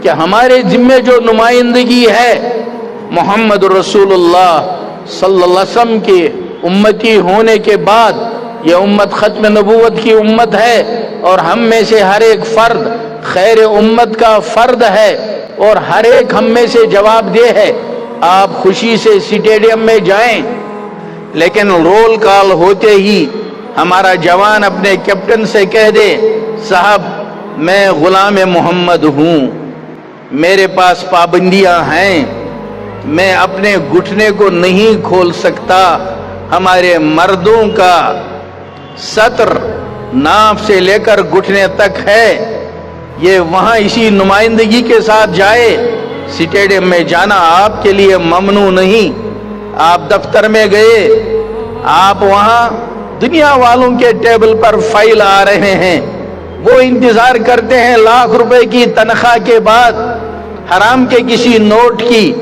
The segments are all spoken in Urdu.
کہ ہمارے ذمے جو نمائندگی ہے محمد رسول اللہ صلی اللہ علیہ وسلم کے امتی ہونے کے بعد، یہ امت ختم نبوت کی امت ہے، اور ہم میں سے ہر ایک فرد خیر امت کا فرد ہے، اور ہر ایک ہم میں سے جواب دہ ہے۔ آپ خوشی سے اسٹیڈیم میں جائیں، لیکن رول کال ہوتے ہی ہمارا جوان اپنے کیپٹن سے کہہ دے، صاحب میں غلام محمد ہوں، میرے پاس پابندیاں ہیں، میں اپنے گھٹنے کو نہیں کھول سکتا۔ ہمارے مردوں کا سطر ناف سے لے کر گھٹنے تک ہے، یہ وہاں اسی نمائندگی کے ساتھ جائے۔ اسٹیڈیم میں جانا آپ کے لیے ممنوع نہیں۔ آپ دفتر میں گئے، آپ وہاں دنیا والوں کے ٹیبل پر فائل آ رہے ہیں، وہ انتظار کرتے ہیں لاکھ روپے کی تنخواہ کے بعد حرام کے کسی نوٹ کی،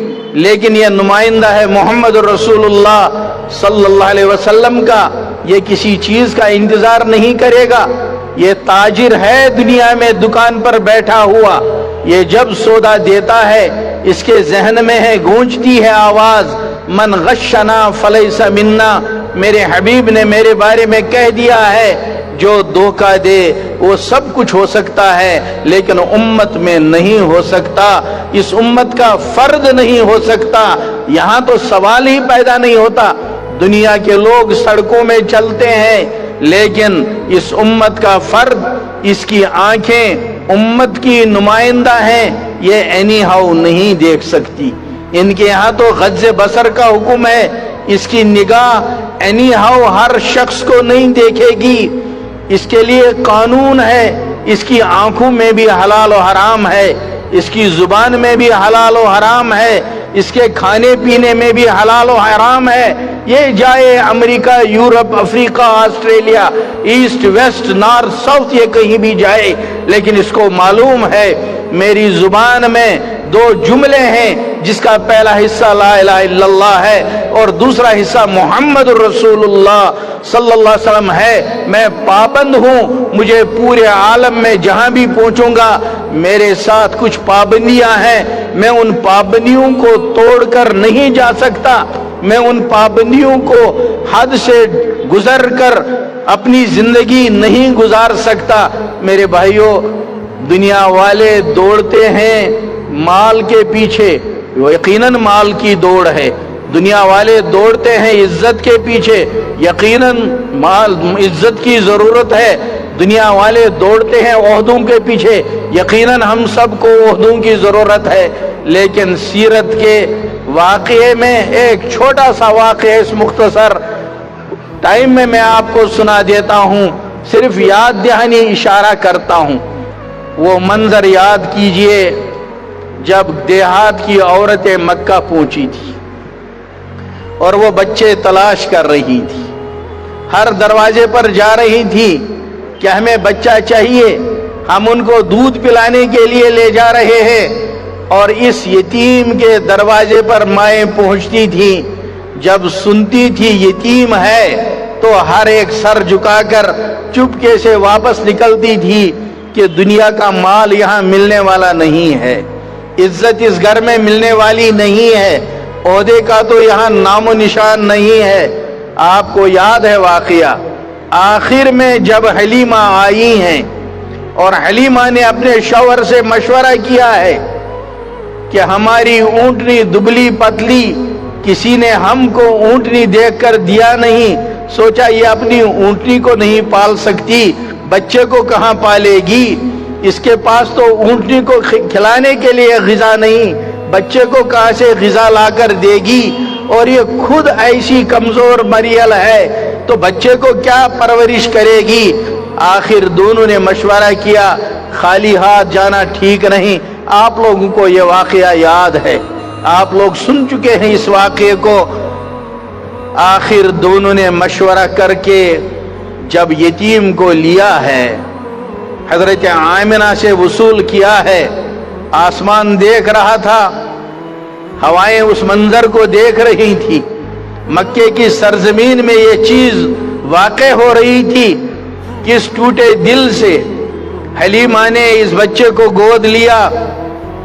لیکن یہ نمائندہ ہے محمد رسول اللہ صلی اللہ علیہ وسلم کا، یہ کسی چیز کا انتظار نہیں کرے گا۔ یہ تاجر ہے دنیا میں دکان پر بیٹھا ہوا، یہ جب سودا دیتا ہے اس کے ذہن میں ہے، گونجتی ہے آواز، من غشنا فلیس منا، میرے حبیب نے میرے بارے میں کہہ دیا ہے، جو دھوکہ دے وہ سب کچھ ہو سکتا ہے لیکن امت میں نہیں ہو سکتا، اس امت کا فرد نہیں ہو سکتا۔ یہاں تو سوال ہی پیدا نہیں ہوتا۔ دنیا کے لوگ سڑکوں میں چلتے ہیں، لیکن اس امت کا فرد، اس کی آنکھیں امت کی نمائندہ ہیں، یہ اینی ہاؤ نہیں دیکھ سکتی۔ ان کے ہاں تو غض بصر کا حکم ہے، اس کی نگاہ اینی ہاؤ ہر شخص کو نہیں دیکھے گی، اس کے لیے قانون ہے، اس کی آنکھوں میں بھی حلال و حرام ہے، اس کی زبان میں بھی حلال و حرام ہے، اس کے کھانے پینے میں بھی حلال و حرام ہے۔ یہ جائے امریکہ، یورپ، افریقہ، Australia, east, west, north, south, یہ کہیں بھی جائے، لیکن اس کو معلوم ہے میری زبان میں دو جملے ہیں، جس کا پہلا حصہ لا الہ الا اللہ ہے اور دوسرا حصہ محمد رسول اللہ صلی اللہ علیہ وسلم ہے۔ میں پابند ہوں، مجھے پورے عالم میں جہاں بھی پہنچوں گا میرے ساتھ کچھ پابندیاں ہیں، میں ان پابندیوں کو توڑ کر نہیں جا سکتا، میں ان پابندیوں کو حد سے گزر کر اپنی زندگی نہیں گزار سکتا۔ میرے بھائیوں، دنیا والے دوڑتے ہیں مال کے پیچھے، وہ یقیناً مال کی دوڑ ہے، دنیا والے دوڑتے ہیں عزت کے پیچھے، یقیناً مال عزت کی ضرورت ہے، دنیا والے دوڑتے ہیں عہدوں کے پیچھے، یقیناً ہم سب کو عہدوں کی ضرورت ہے، لیکن سیرت کے واقعے میں ایک چھوٹا سا واقعہ اس مختصر ٹائم میں آپ کو سنا دیتا ہوں، صرف یاد دہانی اشارہ کرتا ہوں۔ وہ منظر یاد کیجئے جب دیہات کی عورتیں مکہ پہنچی تھی اور وہ بچے تلاش کر رہی تھی، ہر دروازے پر جا رہی تھی کہ ہمیں بچہ چاہیے، ہم ان کو دودھ پلانے کے لیے لے جا رہے ہیں، اور اس یتیم کے دروازے پر مائیں پہنچتی تھیں، جب سنتی تھی یتیم ہے تو ہر ایک سر جھکا کر چپکے سے واپس نکلتی تھی کہ دنیا کا مال یہاں ملنے والا نہیں ہے، عزت اس گھر میں ملنے والی نہیں ہے، عہدے کا تو یہاں نام و نشان نہیں ہے۔ آپ کو یاد ہے واقعہ، آخر میں جب حلیمہ آئی ہیں اور حلیمہ نے اپنے شوہر سے مشورہ کیا ہے کہ ہماری اونٹنی دبلی پتلی، کسی نے ہم کو اونٹنی دیکھ کر دیا نہیں، سوچا یہ اپنی اونٹنی کو نہیں پال سکتی، بچے کو کہاں پالے گی، اس کے پاس تو اونٹنی کو کھلانے کے لیے غذا نہیں، بچے کو کہاں سے غذا لا کر دے گی، اور یہ خود ایسی کمزور مریل ہے تو بچے کو کیا پرورش کرے گی۔ آخر دونوں نے مشورہ کیا خالی ہاتھ جانا ٹھیک نہیں۔ آپ لوگوں کو یہ واقعہ یاد ہے، آپ لوگ سن چکے ہیں اس واقعے کو۔ آخر دونوں نے مشورہ کر کے جب یتیم کو لیا ہے، حضرت آمنہ سے وصول کیا ہے، آسمان دیکھ رہا تھا، ہوائیں اس منظر کو دیکھ رہی تھی، مکے کی سرزمین میں یہ چیز واقع ہو رہی تھی، کس ٹوٹے دل سے حلیمہ نے اس بچے کو گود لیا،